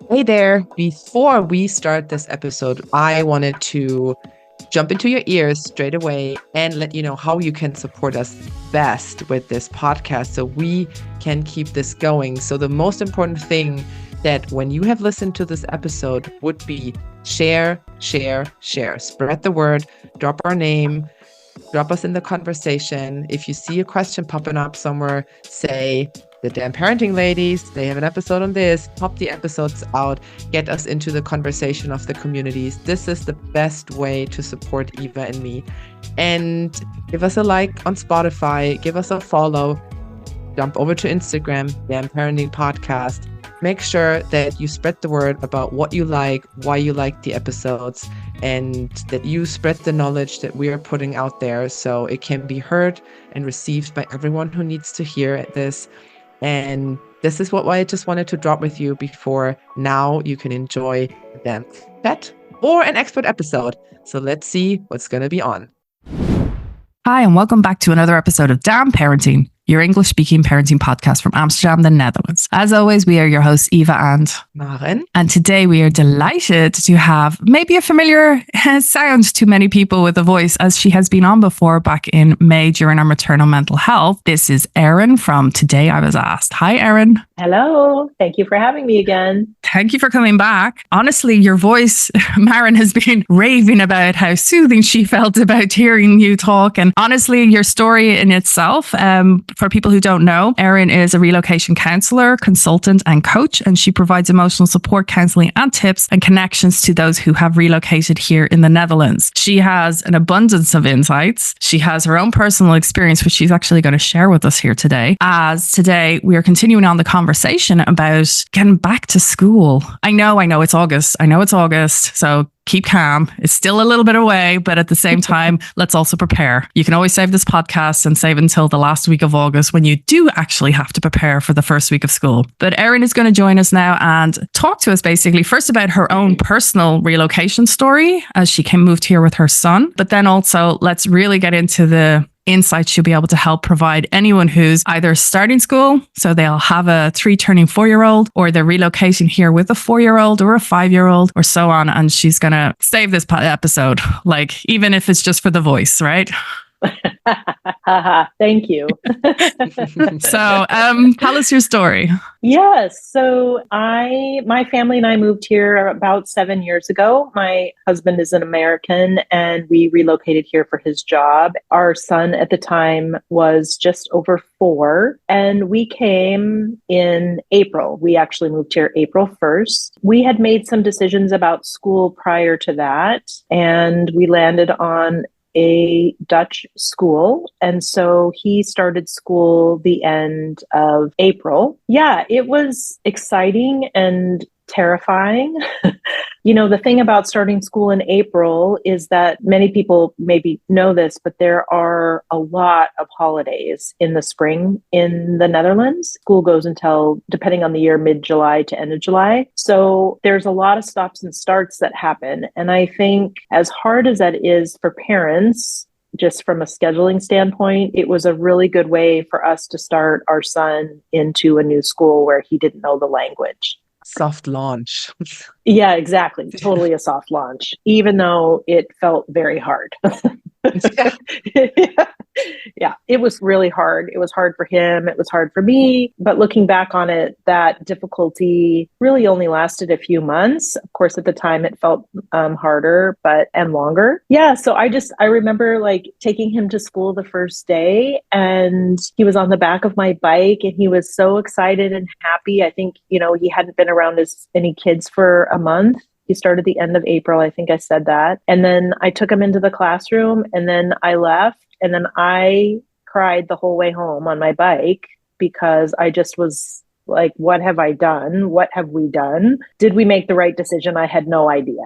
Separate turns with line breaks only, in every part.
Hey there. Before we start this episode, I wanted to jump into your ears straight away and let you know how you can support us best with this podcast so we can keep this going. So, the most important thing that when you have listened to this episode would be share, share, share. Spread the word, drop our name, drop us in the conversation. If you see a question popping up somewhere, say, the Damn Parenting Ladies, they have an episode on this. Pop the episodes out, get us into the conversation of the communities. This is the best way to support Eva and me. And give us a like on Spotify, give us a follow, jump over to Instagram, Damn Parenting Podcast. Make sure that you spread the word about what you like, why you like the episodes, and that you spread the knowledge that we are putting out there so it can be heard and received by everyone who needs to hear this. And this is what I just wanted to drop with you before now you can enjoy them chat or an expert episode. So let's see what's going to be on.
Hi, and welcome back to another episode of Damn Parenting, your English-speaking parenting podcast from Amsterdam, the Netherlands. As always, we are your hosts, Eva and
Maren.
And today we are delighted to have maybe a familiar sound to many people with a voice, as she has been on before back in May during our maternal mental health. This is Erin from Today I Was Asked. Hi, Erin.
Hello. Thank you for having me again.
Thank you for coming back. Honestly, your voice, Maren has been raving about how soothing she felt about hearing you talk. And honestly, your story in itself, for people who don't know, Erin is a relocation counselor, consultant, and coach, and she provides emotional support, counseling, and tips and connections to those who have relocated here in the Netherlands. She has an abundance of insights. She has her own personal experience, which she's actually going to share with us here today. As today, we are continuing on the conversation about getting back to school. I know it's August. So keep calm. It's still a little bit away, but at the same time, let's also prepare. You can always save this podcast and save until the last week of August when you do actually have to prepare for the first week of school. But Erin is going to join us now and talk to us basically first about her own personal relocation story as she moved here with her son. But then also let's really get into the insights she'll be able to help provide anyone who's either starting school, so they'll have a 3 turning 4-year-old, or they're relocating here with a 4-year-old or a 5-year-old or so on. And she's going to save this episode, like even if it's just for the voice, right?
Thank you.
So tell us your story.
Yes. So my family and I moved here about 7 years ago. My husband is an American and we relocated here for his job. Our son at the time was just over 4 and we came in April. We actually moved here April 1st. We had made some decisions about school prior to that and we landed on a Dutch school. And so he started school the end of April. Yeah, it was exciting and terrifying. The thing about starting school in April is that many people maybe know this, but there are a lot of holidays in the spring in the Netherlands. School goes until, depending on the year, mid-July to end of July. So there's a lot of stops and starts that happen. And I think as hard as that is for parents, just from a scheduling standpoint, it was a really good way for us to start our son into a new school where he didn't know the language.
Soft launch.
Yeah, exactly. Totally a soft launch, even though it felt very hard. Yeah, it was really hard. It was hard for him. It was hard for me. But looking back on it, that difficulty really only lasted a few months. Of course, at the time it felt harder, and longer. Yeah. So I remember taking him to school the first day and he was on the back of my bike and he was so excited and happy. I think, he hadn't been around any kids for a month. He started the end of April. I think I said that. And then I took him into the classroom and then I left and then I cried the whole way home on my bike because I just was like, what have I done? What have we done? Did we make the right decision? I had no idea.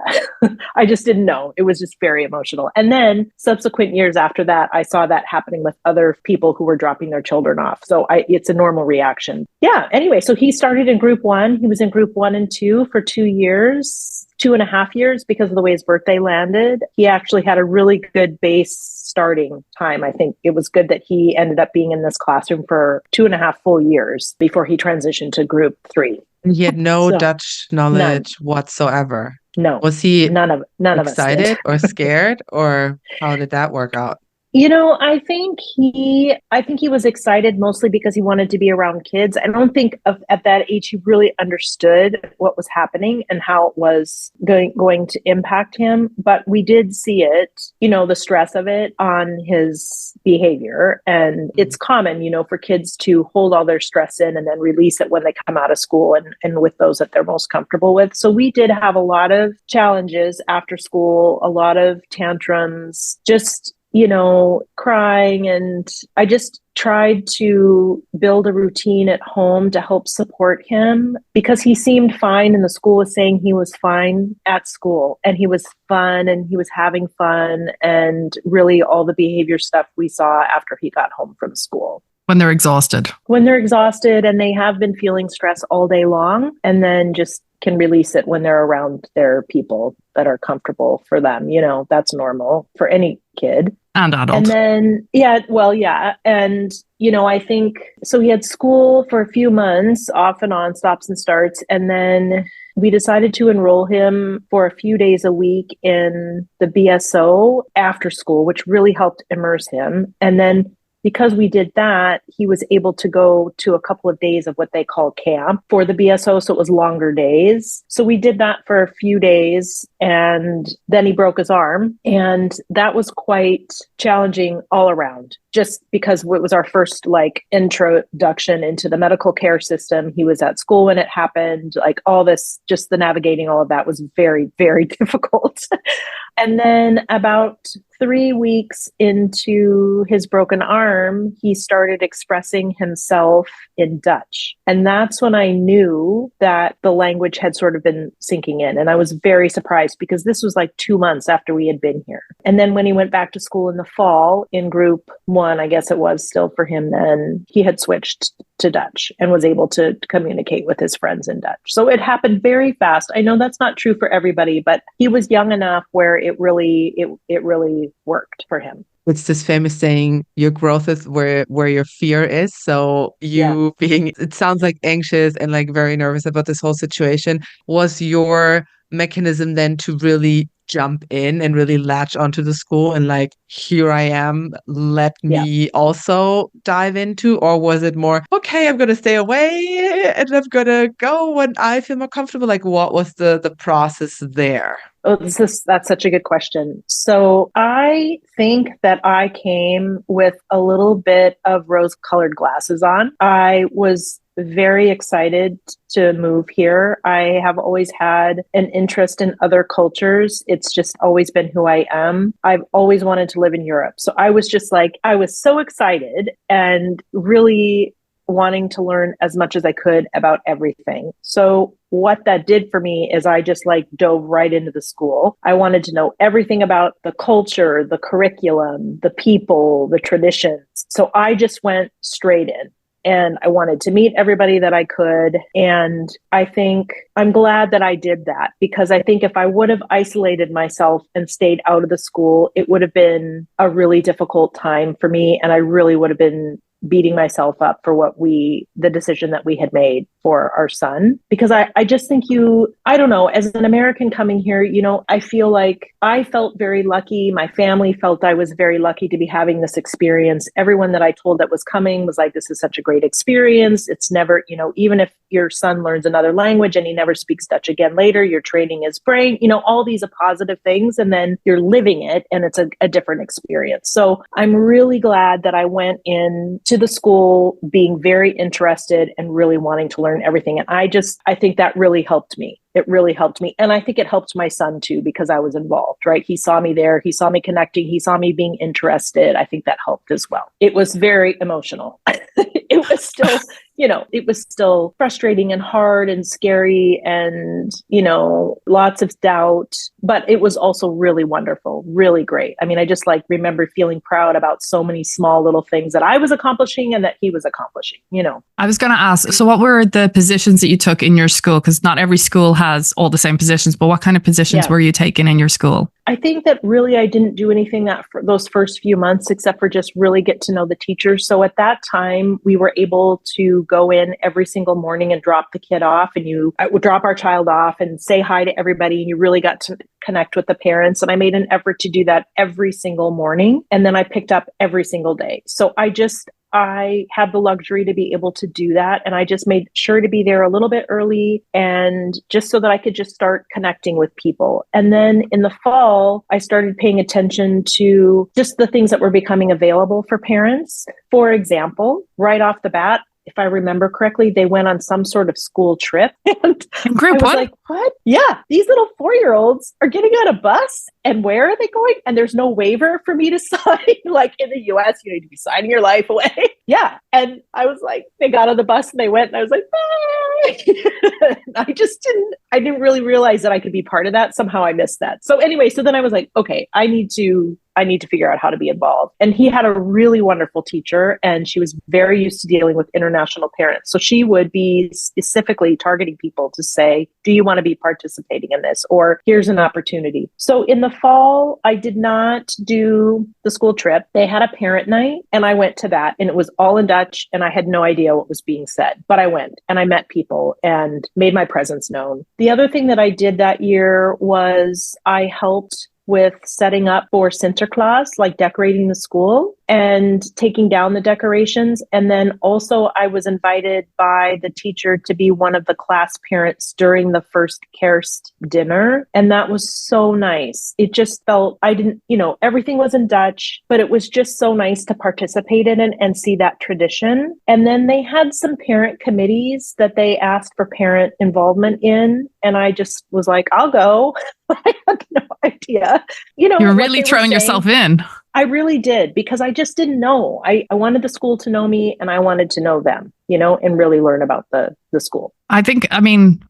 I just didn't know. It was just very emotional. And then subsequent years after that, I saw that happening with other people who were dropping their children off. So it's a normal reaction. Yeah. Anyway, so he started in group 1. He was in group 1 and 2 for 2 years. 2.5 years because of the way his birthday landed. He actually had a really good base starting time. I think it was good that he ended up being in this classroom for 2.5 full years before he transitioned to group 3.
And he had no
So,
Dutch
none.
knowledge whatsoever.
No,
Was he
none of us did.
excited or scared, or how did that work out?
I think he was excited mostly because he wanted to be around kids. I don't think at that age he really understood what was happening and how it was going to impact him. But we did see it, the stress of it on his behavior. And it's common, for kids to hold all their stress in and then release it when they come out of school and with those that they're most comfortable with. So we did have a lot of challenges after school, a lot of tantrums, just crying. And I just tried to build a routine at home to help support him because he seemed fine and the school was saying he was fine at school and he was fun and he was having fun and really all the behavior stuff we saw after he got home from school.
When they're exhausted.
When they're exhausted and they have been feeling stress all day long and then just can release it when they're around their people that are comfortable for them. That's normal for any kid.
And adult.
And then, yeah. And, I think, so he had school for a few months, off and on, stops and starts. And then we decided to enroll him for a few days a week in the BSO after school, which really helped immerse him. And then because we did that, he was able to go to a couple of days of what they call camp for the BSO. So it was longer days. So we did that for a few days and then he broke his arm. And that was quite challenging all around, just because it was our first introduction into the medical care system. He was at school when it happened, all this, just the navigating all of that was very, very difficult. And then about 3 weeks into his broken arm, he started expressing himself in Dutch. And that's when I knew that the language had sort of been sinking in. And I was very surprised because this was 2 months after we had been here. And then when he went back to school in the fall in group 1, I guess it was still for him then, he had switched to Dutch and was able to communicate with his friends in Dutch. So it happened very fast. I know that's not true for everybody, but he was young enough where it really worked for him.
It's this famous saying, your growth is where your fear is. So you being, it sounds anxious and very nervous about this whole situation. Was your mechanism then to really jump in and really latch onto the school and here I am, let me also dive into? Or was it more, okay, I'm going to stay away and I'm going to go when I feel more comfortable? What was the process there?
Oh, that's such a good question. So I think that I came with a little bit of rose-colored glasses on. I was very excited to move here. I have always had an interest in other cultures. It's just always been who I am. I've always wanted to live in Europe. So I was just I was so excited and really wanting to learn as much as I could about everything. So what that did for me is I just dove right into the school. I wanted to know everything about the culture, the curriculum, the people, the traditions. So I just went straight in. And I wanted to meet everybody that I could. And I think I'm glad that I did that, because I think if I would have isolated myself and stayed out of the school, it would have been a really difficult time for me. And I really would have been beating myself up for the decision that we had made for our son. Because I just think I don't know, as an American coming here, I feel I felt very lucky. My family felt I was very lucky to be having this experience. Everyone that I told that was coming was this is such a great experience. It's never, even if your son learns another language and he never speaks Dutch again later, you're training his brain, all these are positive things. And then you're living it and it's a different experience. So I'm really glad that I went in to the school being very interested and really wanting to learn everything. And I think that really helped me. It really helped me. And I think it helped my son too, because I was involved, right? He saw me there. He saw me connecting. He saw me being interested. I think that helped as well. It was very emotional. It was still, it was still frustrating and hard and scary and, lots of doubt, but it was also really wonderful, really great. I mean, I just remember feeling proud about so many small little things that I was accomplishing and that he was accomplishing.
I was going to ask, so what were the positions that you took in your school? Because not every school has all the same positions, but what kind of positions were you taking in your school?
I think that really I didn't do anything that for those first few months, except for just really get to know the teachers. So at that time, we were able to go in every single morning and drop the kid off, and I would drop our child off and say hi to everybody. And you really got to connect with the parents. And I made an effort to do that every single morning. And then I picked up every single day. So I had the luxury to be able to do that. And I just made sure to be there a little bit early, and just so that I could just start connecting with people. And then in the fall, I started paying attention to just the things that were becoming available for parents. For example, right off the bat, if I remember correctly, they went on some sort of school trip. And
Group
I was like, what? Yeah, these little 4-year-olds are getting on a bus, and where are they going? And there's no waiver for me to sign. Like in the US, you need to be signing your life away. Yeah. And I was like, they got on the bus and they went, and I was like, bye. I didn't really realize that I could be part of that. Somehow I missed that. So anyway, so then I was like, okay, I need to figure out how to be involved. And he had a really wonderful teacher, and she was very used to dealing with international parents. So she would be specifically targeting people to say, do you want to be participating in this? Or here's an opportunity. So in the fall, I did not do the school trip. They had a parent night, and I went to that, and it was all in Dutch, and I had no idea what was being said, but I went and I met people and made my presence known. The other thing that I did that year was I helped with setting up for Sinterklaas, like decorating the school and taking down the decorations. And then also I was invited by the teacher to be one of the class parents during the first Kerst dinner. And that was so nice. It just felt, everything was in Dutch, but it was just so nice to participate in it and see that tradition. And then they had some parent committees that they asked for parent involvement in. And I just was like, I'll go. I had no idea.
You're really throwing yourself in.
I really did, because I just didn't know. I wanted the school to know me, and I wanted to know them, and really learn about the school.
I think,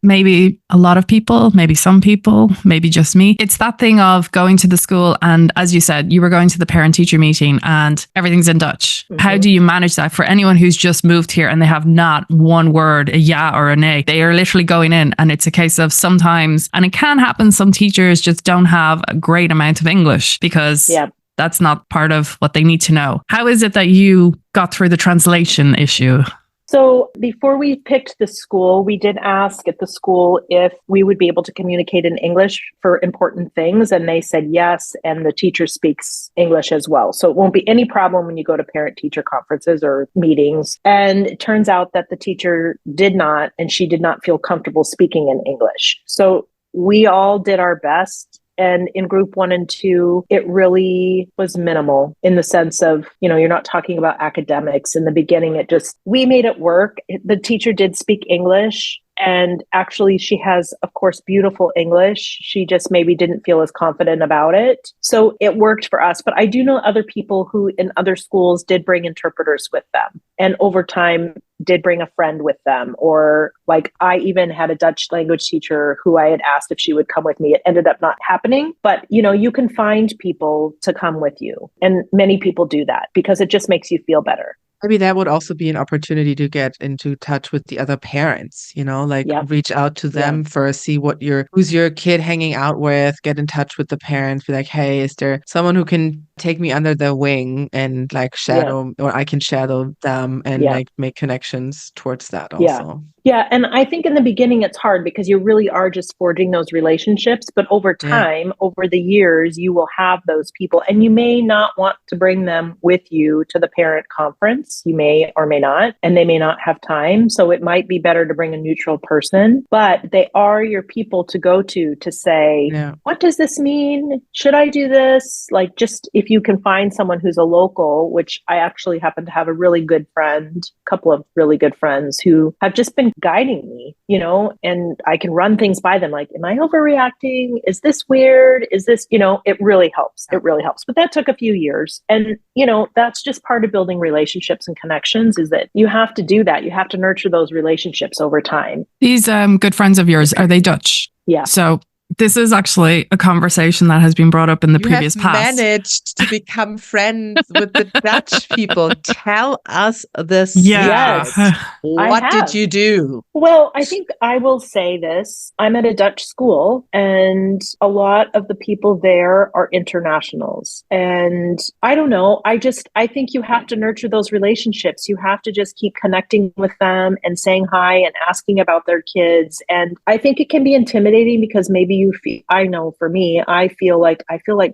maybe a lot of people, maybe some people, maybe just me. It's that thing of going to the school, and as you said, you were going to the parent-teacher meeting and everything's in Dutch. Mm-hmm. How do you manage that for anyone who's just moved here and they have not one word, a yeah or a nay? They are literally going in, and it's a case of sometimes, and it can happen, some teachers just don't have a great amount of English because that's not part of what they need to know. How is it that you got through the translation issue?
So before we picked the school, we did ask at the school if we would be able to communicate in English for important things. And they said yes. And the teacher speaks English as well. So it won't be any problem when you go to parent-teacher conferences or meetings. And it turns out that the teacher did not, and she did not feel comfortable speaking in English. So we all did our best. And in group 1 and 2, it really was minimal in the sense of, you're not talking about academics. In the beginning, we made it work. The teacher did speak English. And actually, she has, of course, beautiful English. She just maybe didn't feel as confident about it. So it worked for us. But I do know other people who in other schools did bring interpreters with them. And over time, did bring a friend with them. Or I even had a Dutch language teacher who I had asked if she would come with me. It ended up not happening. But, you can find people to come with you. And many people do that because it just makes you feel better.
Maybe that would also be an opportunity to get into touch with the other parents, reach out to them first, see who's your kid hanging out with, get in touch with the parents, be like, hey, is there someone who can take me under their wing and shadow, or I can shadow them and make connections towards that also.
Yeah. And I think in the beginning, it's hard because you really are just forging those relationships. But over time, over the years, you will have those people, and you may not want to bring them with you to the parent conference. You may or may not, and they may not have time. So it might be better to bring a neutral person, but they are your people to go to say, what does this mean? Should I do this? Just if you can find someone who's a local, which I actually happen to have a really good friend, a couple of really good friends who have just been guiding me, and I can run things by them. Like, am I overreacting? Is this weird? Is this, it really helps. It really helps. But that took a few years. And, that's just part of building relationships and connections, is that you have to do that. You have to nurture those relationships over time.
These good friends of yours, are they Dutch?
Yeah.
So this is actually a conversation that has been brought up in the previous past.
Managed to become friends with the Dutch people. Tell us this.
Yes.
What did you do?
Well, I think I will say this. I'm at a Dutch school, and a lot of the people there are internationals. And I don't know. I think you have to nurture those relationships. You have to just keep connecting with them and saying hi and asking about their kids. And I think it can be intimidating because maybe I know for me, I feel like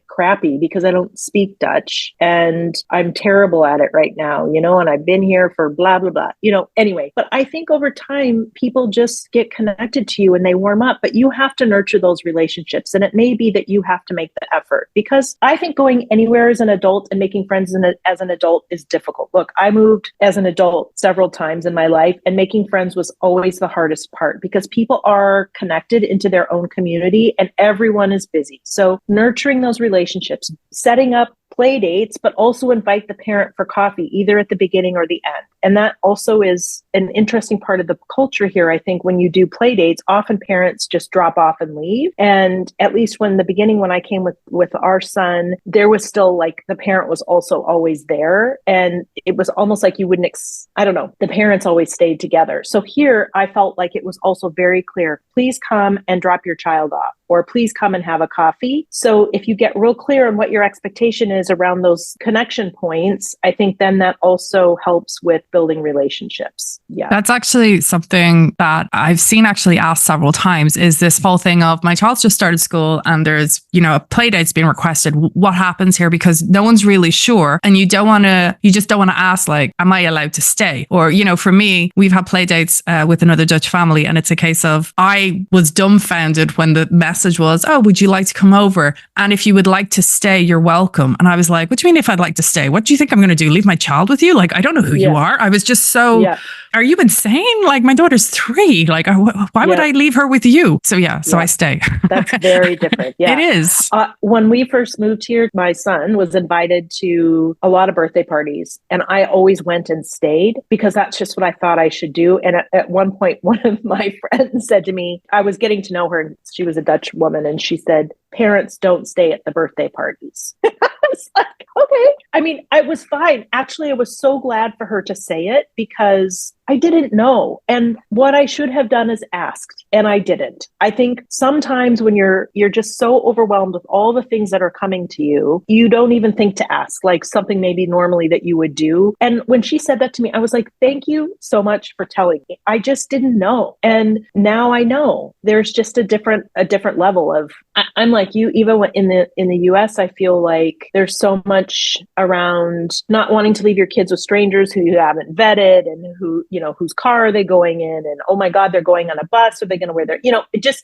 crappy because I don't speak Dutch and I'm terrible at it right now, and I've been here for blah, blah, blah, anyway. But I think over time, people just get connected to you and they warm up, but you have to nurture those relationships. And it may be that you have to make the effort, because I think going anywhere as an adult and making friends as an adult is difficult. Look, I moved as an adult several times in my life, and making friends was always the hardest part because people are connected into their own community and everyone is busy. So nurturing those relationships, setting up play dates, but also invite the parent for coffee, either at the beginning or the end. And that also is an interesting part of the culture here. I think when you do play dates, often parents just drop off and leave. And at least when I came with our son, there was still like the parent was also always there. And it was almost like you wouldn't, I don't know, the parents always stayed together. So here I felt like it was also very clear, please come and drop your child off, or please come and have a coffee. So if you get real clear on what your expectation is around those connection points, I think then that also helps with building relationships. Yeah.
That's actually something that I've seen actually asked several times, is this whole thing of my child's just started school and there's, a play date's being requested. What happens here? Because no one's really sure. And you just don't want to ask, like, am I allowed to stay? Or, for me, we've had play dates with another Dutch family. And it's a case of, I was dumbfounded when the message was, oh, would you like to come over? And if you would like to stay, you're welcome. And I was like, what do you mean if I'd like to stay? What do you think I'm going to do? Leave my child with you? Like, I don't know who you are. I was just so, are you insane? Like, my daughter's 3. Like, why would I leave her with you? So I stay.
That's very different. Yeah,
it is.
When we first moved here, my son was invited to a lot of birthday parties, and I always went and stayed because that's just what I thought I should do. And at one point, one of my friends said to me, I was getting to know her, and she was a Dutch woman, and she said, parents don't stay at the birthday parties. I was like, okay. I mean, I was fine. Actually, I was so glad for her to say it because I didn't know. And what I should have done is asked, and I didn't. I think sometimes when you're just so overwhelmed with all the things that are coming to you, you don't even think to ask, like something maybe normally that you would do. And when she said that to me, I was like, thank you so much for telling me. I just didn't know. And now I know. There's just a different level of, I'm like you, Eva, in the US, I feel like there's so much around not wanting to leave your kids with strangers who you haven't vetted and who, whose car are they going in? And, oh my God, they're going on a bus. Are they going to wear their,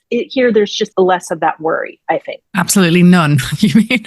here, there's just less of that worry, I think.
Absolutely none. You mean?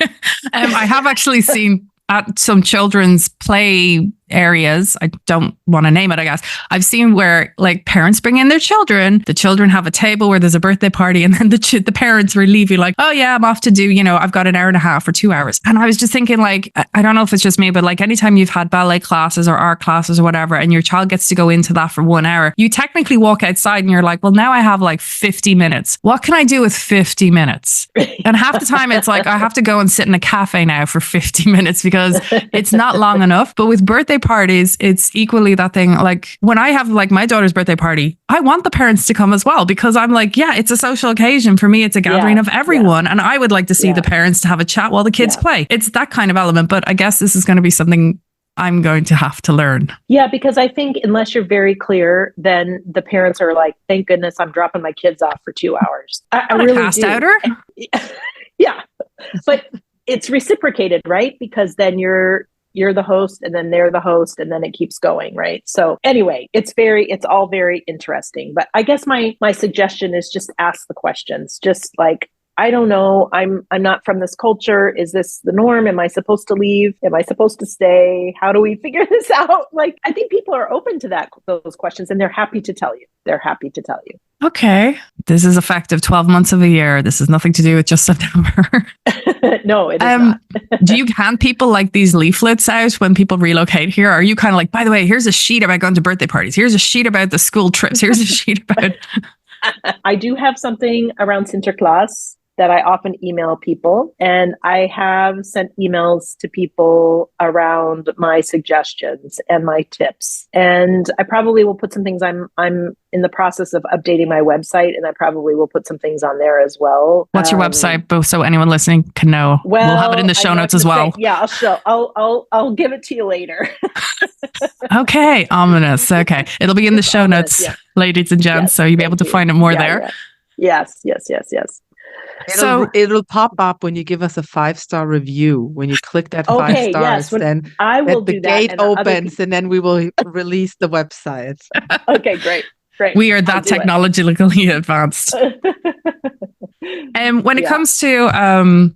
I have actually seen at some children's play areas, I don't want to name it, I guess, I've seen where like parents bring in their children, the children have a table where there's a birthday party, and then the parents relieve you like, oh yeah, I'm off to do, I've got an hour and a half or 2 hours. And I was just thinking, like, I don't know if it's just me, but like anytime you've had ballet classes or art classes or whatever, and your child gets to go into that for 1 hour, you technically walk outside and you're like, well, now I have like 50 minutes. What can I do with 50 minutes? And half the time it's like, I have to go and sit in a cafe now for 50 minutes because it's not long enough. But with birthday parties, it's equally that thing. Like when I have like my daughter's birthday party, I want the parents to come as well, because I'm like, yeah, it's a social occasion. For me, it's a gathering of everyone. Yeah. And I would like to see the parents to have a chat while the kids play. It's that kind of element. But I guess this is going to be something I'm going to have to learn. Yeah,
because I think unless you're very clear, then the parents are like, thank goodness I'm dropping my kids off for 2 hours. I really cast outer. Yeah. But it's reciprocated, right? Because then you're the host and then they're the host and then it keeps going, right? So anyway, it's all very interesting. But I guess my suggestion is just ask the questions. Just like I don't know. I'm not from this culture. Is this the norm? Am I supposed to leave? Am I supposed to stay? How do we figure this out? Like, I think people are open to those questions, and they're happy to tell you. They're happy to tell you.
Okay. This is effective 12 months of a year. This has nothing to do with just September.
No, it is not.
Do you hand people like these leaflets out when people relocate here? Are you kind of like, by the way, here's a sheet about going to birthday parties. Here's a sheet about the school trips. Here's a sheet about...
I do have something around Sinterklaas that I often email people. And I have sent emails to people around my suggestions and my tips. And I probably will put some things. I'm in the process of updating my website, and I probably will put some things on there as well.
What's your website, both so anyone listening can know?
Well,
we'll have it in the show notes as well.
Yeah, I'll give it to you later.
Okay, ominous. Okay, it'll be in the show notes, yeah. Ladies and gents, so you'll be able to find it more there.
Yeah. Yes.
It'll pop up when you give us a 5-star review. When you click that 5 stars, then
I will
the
do
gate
that,
opens, and then we will release the website.
Okay, great.
We are that technologically advanced. And when it comes to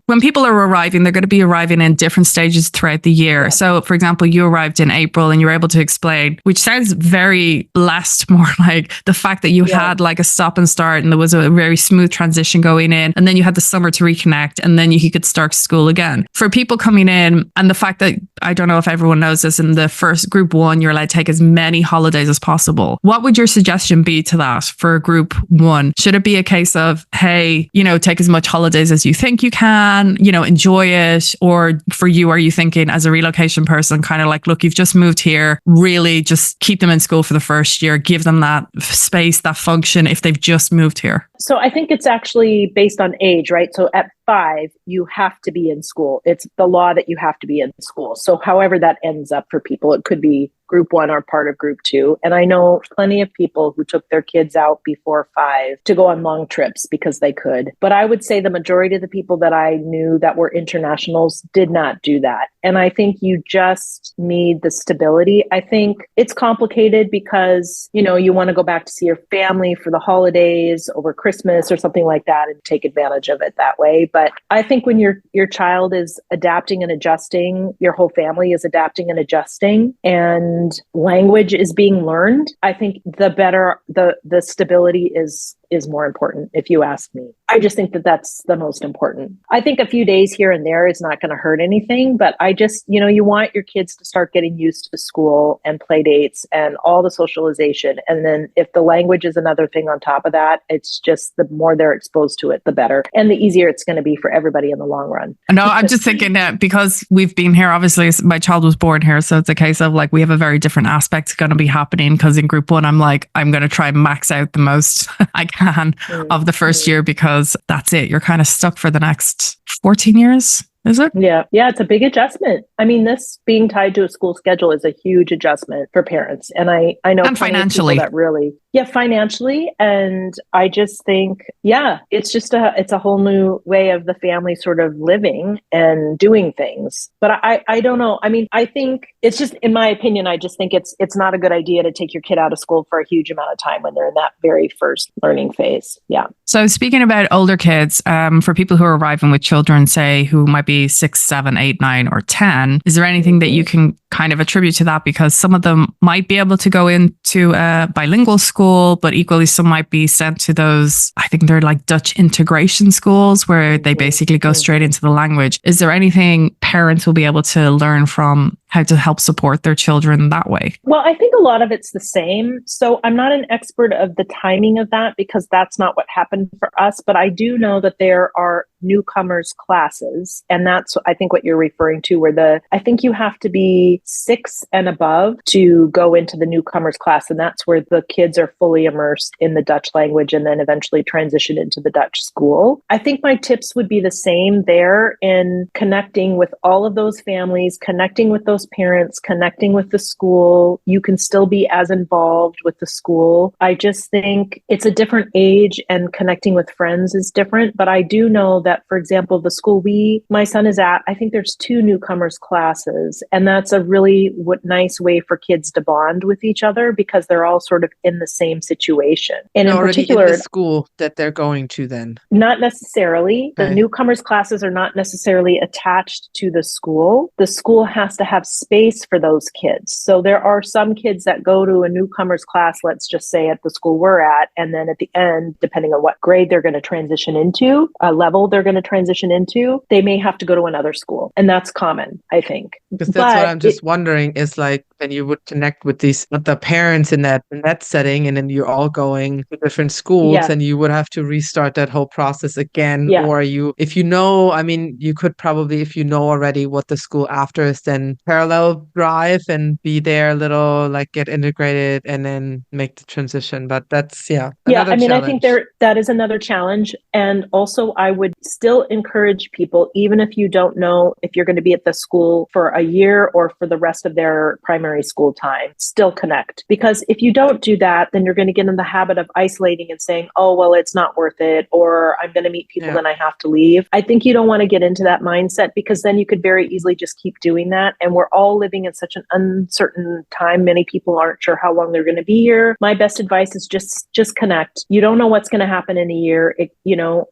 when people are arriving, they're going to be arriving in different stages throughout the year. Yeah. So, for example, you arrived in April and you were able to explain, which sounds very blessed, more like the fact that you had like a stop and start and there was a very smooth transition going in. And then you had the summer to reconnect and then you could start school again. For people coming in, and the fact that, I don't know if everyone knows this, in the first group 1, you're allowed to take as many holidays as possible. What would your suggestion be to that for group 1? Should it be a case of, hey, take as much holidays as you think you can, enjoy it? Or for you, are you thinking as a relocation person, kind of like, look, you've just moved here, really just keep them in school for the first year, give them that space, that function if they've just moved here?
So I think it's actually based on age, right? So at 5, you have to be in school. It's the law that you have to be in school. So however that ends up for people, it could be group 1 or part of group 2. And I know plenty of people who took their kids out before 5 to go on long trips because they could. But I would say the majority of the people that I knew that were internationals did not do that. And I think you just need the stability. I think it's complicated because, you want to go back to see your family for the holidays over Christmas or something like that and take advantage of it that way. But I think when your child is adapting and adjusting, your whole family is adapting and adjusting, and language is being learned, I think the better the stability is more important, if you ask me. I just think that that's the most important. I think a few days here and there is not going to hurt anything, but I just, you want your kids to start getting used to school and play dates and all the socialization. And then if the language is another thing on top of that, it's just the more they're exposed to it, the better. And the easier it's going to be for everybody in the long run.
No, I'm just thinking that because we've been here, obviously my child was born here. So it's a case of like, we have a very different aspect going to be happening, because in group 1, I'm like, I'm going to try and max out the most I can of the first year, because that's it. You're kind of stuck for the next 14 years. Is it?
Yeah, it's a big adjustment. I mean, this being tied to a school schedule is a huge adjustment for parents. And I know
and financially
that really, financially. And I just think, it's just it's a whole new way of the family sort of living and doing things. But I don't know. I mean, I think it's just, in my opinion, I just think it's not a good idea to take your kid out of school for a huge amount of time when they're in that very first learning phase. Yeah.
So speaking about older kids, for people who are arriving with children, say, who might be 6, 7, 8, 9, or 10, is there anything that you can kind of attribute to that? Because some of them might be able to go into a bilingual school, but equally some might be sent to those, I think they're like Dutch integration schools, where they basically go straight into the language. Is there anything parents will be able to learn from how to help support their children that way?
Well, I think a lot of it's the same. So I'm not an expert of the timing of that, because that's not what happened for us. But I do know that there are newcomers classes. And that's, I think, what you're referring to, where I think you have to be 6 and above to go into the newcomers class. And that's where the kids are fully immersed in the Dutch language and then eventually transition into the Dutch school. I think my tips would be the same there, in connecting with all of those families, connecting with those those parents connecting with the school. You can still be as involved with the school. I just think it's a different age and connecting with friends is different. But I do know that, for example, the school my son is at, I think there's 2 newcomers classes. And that's a really nice way for kids to bond with each other because they're all sort of in the same situation. And in
already
particular,
in the school that they're going to then?
Not necessarily.
Okay.
The newcomers classes are not necessarily attached to the school. The school has to have space for those kids. So there are some kids that go to a newcomers class, let's just say at the school we're at, and then at the end, depending on what grade they're going to transition into, a level they're going to transition into, they may have to go to another school. And that's common, I think.
Because that's what I'm just wondering is like when you would connect with the parents in that setting, and then you're all going to different schools, and you would have to restart that whole process again. Or if you know, I mean, you could probably, if you know already what the school after is, then parallel drive and be there a little, like get integrated and then make the transition. But that's another challenge.
I think that is another challenge. And also I would still encourage people, even if you don't know if you're going to be at the school for a year or for the rest of their primary school time, still connect. Because if you don't do that, then you're going to get in the habit of isolating and saying, oh, well, it's not worth it, or I'm going to meet people and I have to leave. I think you don't want to get into that mindset because then you could very easily just keep doing that. And we're all living in such an uncertain time. Many people aren't sure how long they're going to be here. My best advice is just connect. You don't know what's going to happen in a year,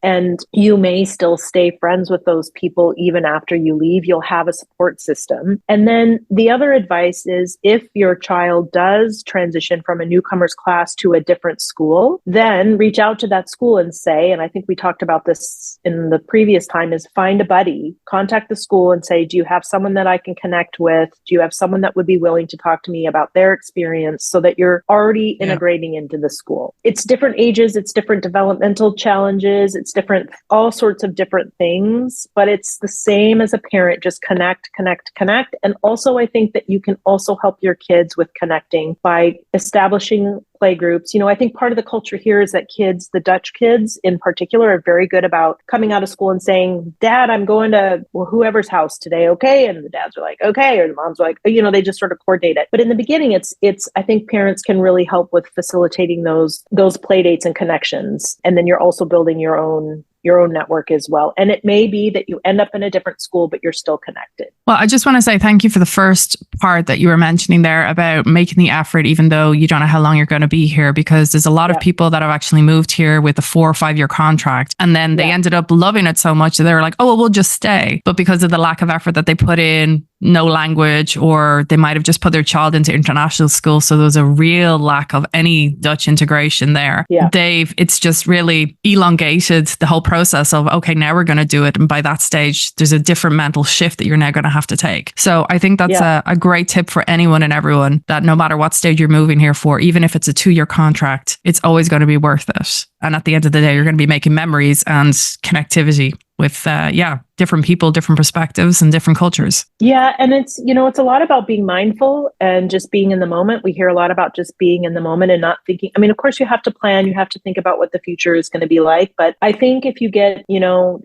and you may still stay friends with those people even after you leave. You'll have a support system. And then the other advice is if your child does transition from a newcomer's class to a different school, then reach out to that school and say, and I think we talked about this in the previous time, is find a buddy, contact the school and say, do you have someone that I can connect with? Do you have someone that would be willing to talk to me about their experience so that you're already integrating into the school? It's different ages, it's different developmental challenges, it's different, all sorts of different things, but it's the same as a parent, just connect. And also I think that you can also help your kids with connecting by establishing play groups. I think part of the culture here is that kids, the Dutch kids in particular, are very good about coming out of school and saying, Dad, I'm going to whoever's house today. Okay. And the dads are like, okay. Or the moms are like, they just sort of coordinate it. But in the beginning, it's, I think parents can really help with facilitating those play dates and connections. And then you're also building your own network as well. And it may be that you end up in a different school, but you're still connected.
Well, I just want to say thank you for the first part that you were mentioning there about making the effort, even though you don't know how long you're going to be here, because there's a lot of people that have actually moved here with a 4 or 5 year contract. And then they ended up loving it so much that they were like, oh, well, we'll just stay. But because of the lack of effort that they put in, no language, or they might have just put their child into international school. So there's a real lack of any Dutch integration there.
Yeah.
It's just really elongated the whole process of, okay, now we're going to do it. And by that stage, there's a different mental shift that you're now going to have to take. So I think that's a great tip for anyone and everyone, that no matter what stage you're moving here for, even if it's a 2 year contract, it's always going to be worth it. And at the end of the day, you're going to be making memories and connectivity with, different people, different perspectives and different cultures.
Yeah. And it's, it's a lot about being mindful and just being in the moment. We hear a lot about just being in the moment and not thinking. I mean, of course you have to plan, you have to think about what the future is going to be like. But I think if you get,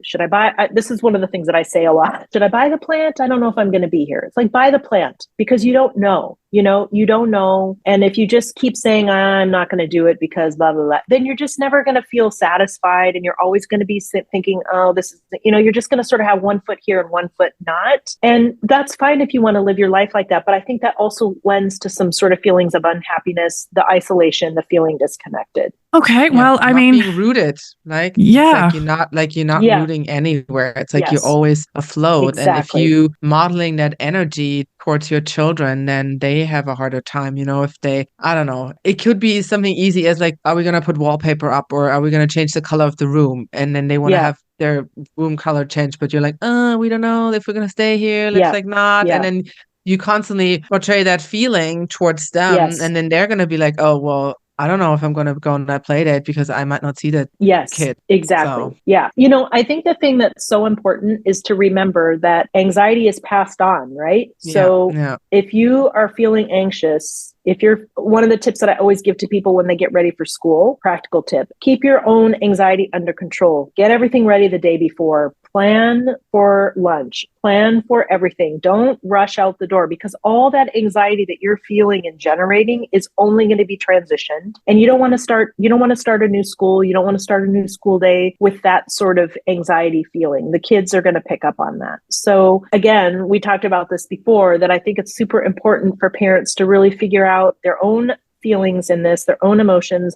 should I buy, this is one of the things that I say a lot. Should I buy the plant? I don't know if I'm going to be here. It's like, buy the plant, because you don't know. You don't know. And if you just keep saying, I'm not going to do it because blah, blah, blah, then you're just never going to feel satisfied. And you're always going to be thinking, oh, this is, you're just going to sort of have one foot here and one foot not. And that's fine if you want to live your life like that. But I think that also lends to some sort of feelings of unhappiness, the isolation, the feeling disconnected.
Okay. Well, I mean,
being rooted, like,
yeah,
it's like you're not rooting anywhere. It's like you're always afloat.
Exactly.
And if you modeling that energy towards your children, then they have a harder time. If they, I don't know, it could be something easy as like, are we going to put wallpaper up, or are we going to change the color of the room? And then they want to have their room color changed, but you're like, we don't know if we're going to stay here. Looks like not. And then you constantly portray that feeling towards them. And then they're going to be like, oh, well, I don't know if I'm going to go on that play date because I might not see that kid.
Exactly. So. Yeah. I think the thing that's so important is to remember that anxiety is passed on, right? So if you are feeling anxious, If you're one of the tips that I always give to people when they get ready for school, practical tip, keep your own anxiety under control. Get everything ready the day before. Plan for lunch, plan for everything. Don't rush out the door, because all that anxiety that you're feeling and generating is only going to be transitioned. And you don't want to start a new school. You don't want to start a new school day with that sort of anxiety feeling. The kids are going to pick up on that. So again, we talked about this before, that I think it's super important for parents to really figure out their own feelings in this, their own emotions,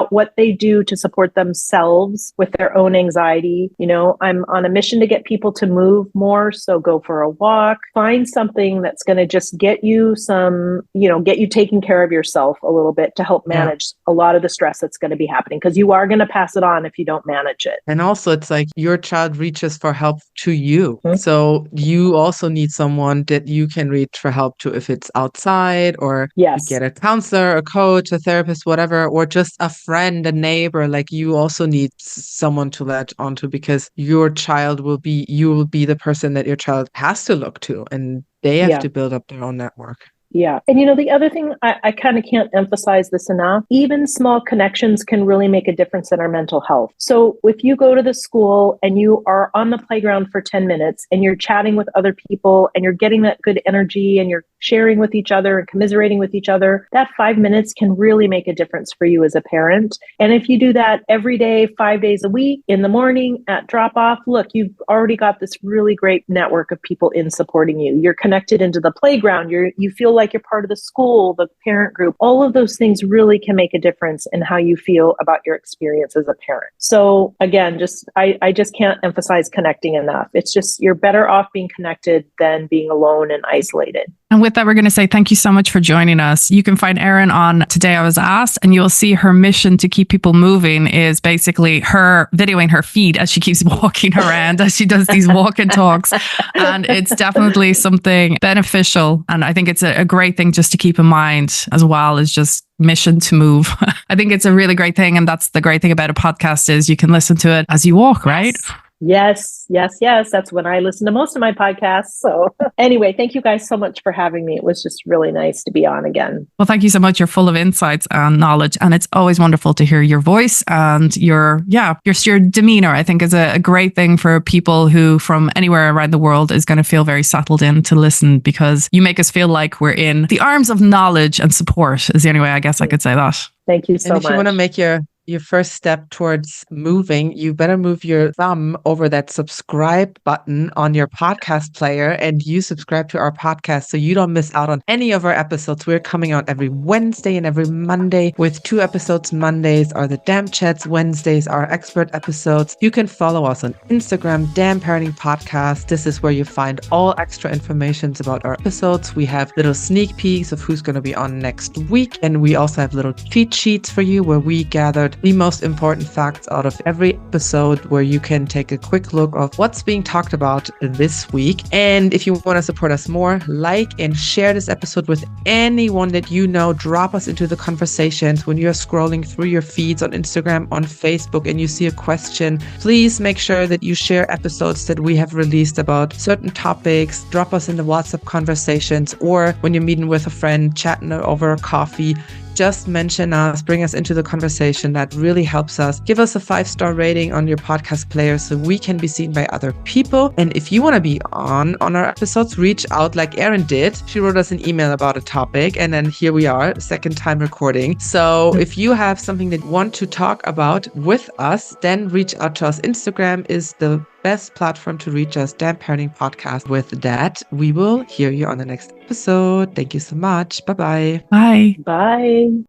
what they do to support themselves with their own anxiety. I'm on a mission to get people to move more. So go for a walk, find something that's going to just get you taking care of yourself a little bit to help manage a lot of the stress that's going to be happening, because you are going to pass it on if you don't manage it.
And also, it's like your child reaches for help to you. Mm-hmm. So you also need someone that you can reach for help to, if it's outside, or you get a counselor, a coach, a therapist, whatever, or just a friend, a neighbor. Like, you also need someone to latch onto, because you will be the person that your child has to look to, and they have to build up their own network.
Yeah. And the other thing, I kind of can't emphasize this enough, even small connections can really make a difference in our mental health. So if you go to the school and you are on the playground for 10 minutes and you're chatting with other people and you're getting that good energy and you're sharing with each other and commiserating with each other, that 5 minutes can really make a difference for you as a parent. And if you do that every day, 5 days a week, in the morning, at drop off, look, you've already got this really great network of people in supporting you. You're connected into the playground. You feel like you're part of the school, the parent group. All of those things really can make a difference in how you feel about your experience as a parent. So again, I just can't emphasize connecting enough. It's just, you're better off being connected than being alone and isolated.
And with that, we're going to say thank you so much for joining us. You can find Erin on Today I Was Asked, and you'll see her mission to keep people moving is basically her videoing her feet as she keeps walking around, as she does these walk and talks. And it's definitely something beneficial. And I think it's a great thing just to keep in mind, as well as just mission to move. I think it's a really great thing. And that's the great thing about a podcast, is you can listen to it as you walk, right?
Yes. That's when I listen to most of my podcasts. So anyway, thank you guys so much for having me. It was just really nice to be on again.
Well, thank you so much. You're full of insights and knowledge, and it's always wonderful to hear your voice and your demeanor. I think is a great thing for people who from anywhere around the world is going to feel very settled in to listen, because you make us feel like we're in the arms of knowledge and support, is the only way I guess I could say that.
Thank you so much.
And if you want to make your first step towards moving, you better move your thumb over that subscribe button on your podcast player, and you subscribe to our podcast so you don't miss out on any of our episodes. We're coming out every Wednesday and every Monday with 2 episodes. Mondays are the Damn Chats. Wednesdays are expert episodes. You can follow us on Instagram, Damn Parenting Podcast. This is where you find all extra information about our episodes. We have little sneak peeks of who's going to be on next week. And we also have little cheat sheets for you where we gathered the most important facts out of every episode, where you can take a quick look of what's being talked about this week. And if you want to support us more, like and share this episode with anyone that you know. Drop us into the conversations when you're scrolling through your feeds on Instagram, on Facebook, and you see a question. Please make sure that you share episodes that we have released about certain topics. Drop us in the WhatsApp conversations, or when you're meeting with a friend, chatting over a coffee. Just mention us, bring us into the conversation. That really helps us. Give us a 5-star rating on your podcast player so we can be seen by other people. And if you want to be on our episodes, reach out like Erin did. She wrote us an email about a topic, and then here we are, second time recording. So if you have something that you want to talk about with us, then reach out to us. Instagram is the best platform to reach us, Damn Parenting Podcast. With that, we will hear you on the next episode. Thank you so much. Bye-bye.
Bye.
Bye.